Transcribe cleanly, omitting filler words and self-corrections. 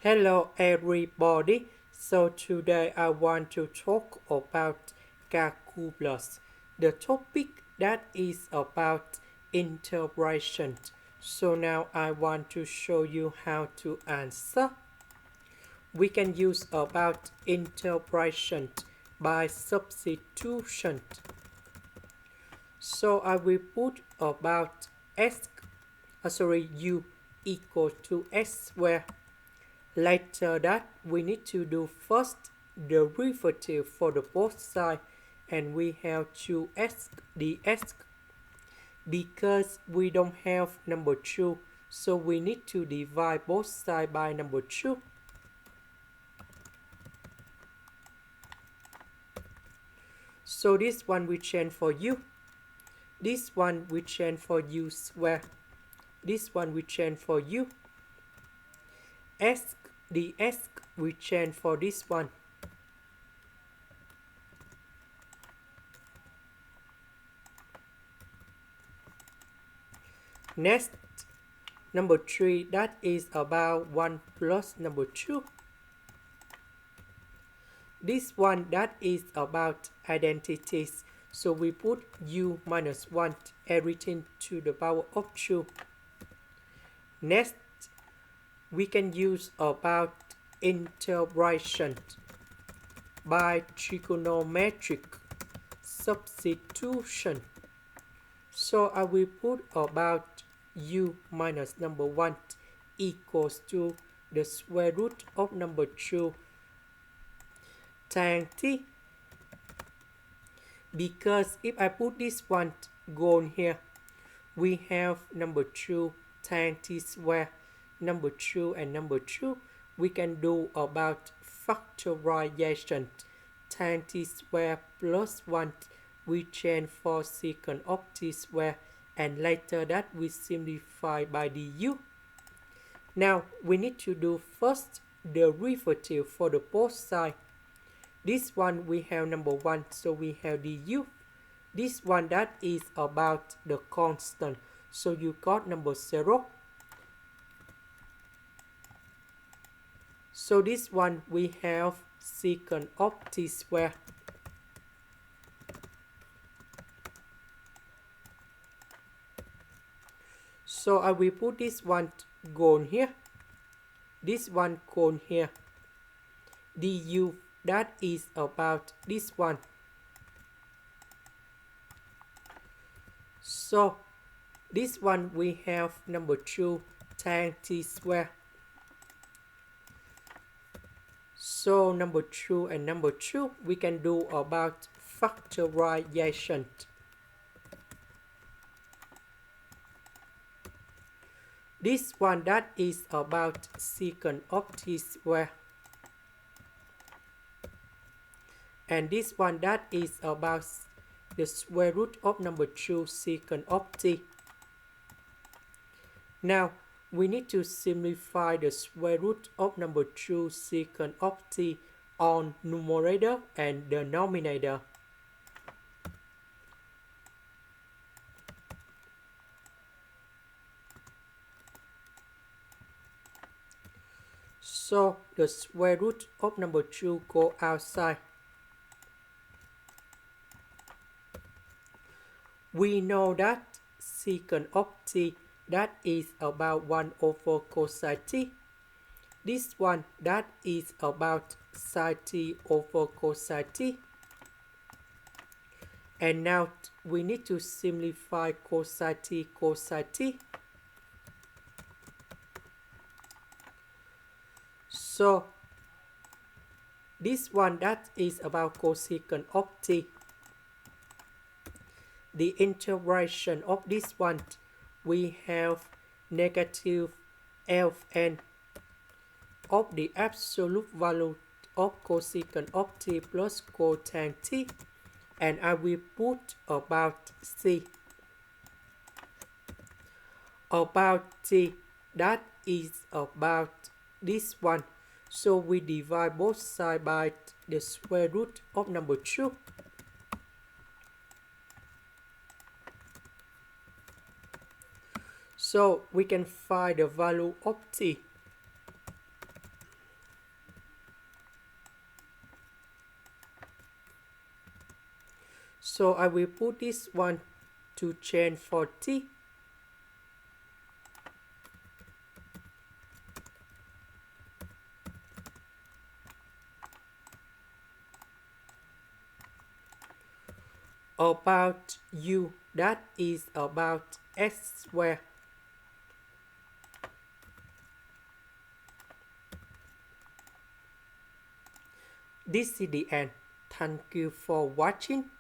Hello everybody. So today I want to talk about calculus. The topic that is about integration. So now I want to show you how to answer. We can use about integration by substitution. So I will put about u equal to s squared. Later that we need to do first derivative for the both side, and we have to ask the s because we don't have number 2, so we need to divide both sides by number 2. So this one we change for u, this one we change for u square, this one we change for u. Ask the s we change for this one. Next, number 3, that is about 1 plus number 2. This one, that is about identities. So we put u minus 1, everything to the power of 2. Next, we can use about integration by trigonometric substitution. So I will put about u minus number 1 equals to the square root of number 2 tan t. Because if I put this one gone here, we have number 2 tan t square, number 2 and number 2. We can do about factorization. Tan t square plus 1 we change for secant of t square, and later that we simplify by du. Now we need to do first derivative for the both sides. This one we have number 1, so we have du. This one, that is about the constant, so you got number 0. So this one we have secant of t square. So I will put this one gone here, this one gone here. Du, that is about this one. So this one we have number 2 tan t square. So number 2 and number 2 we can do about factorization. This one, that is about secant of t square. And this one, that is about the square root of number 2 secant of t. Now we need to simplify the square root of number 2 secant of t on numerator and denominator. So the square root of number 2 go outside. We know that secant of t, that is about 1 over cosine t. This one, that is about sine t over cosine t. And now we need to simplify cosine t, cosine t. So this one, that is about cosecant of t. The integration of this one, we have negative ln of the absolute value of cosecant of t plus cotan t, and I will put about c. About t, that is about this one, so we divide both sides by the square root of number 2. So we can find the value of t. So I will put this one to change for t. About u, that is about s squared. This is the end. Thank you for watching.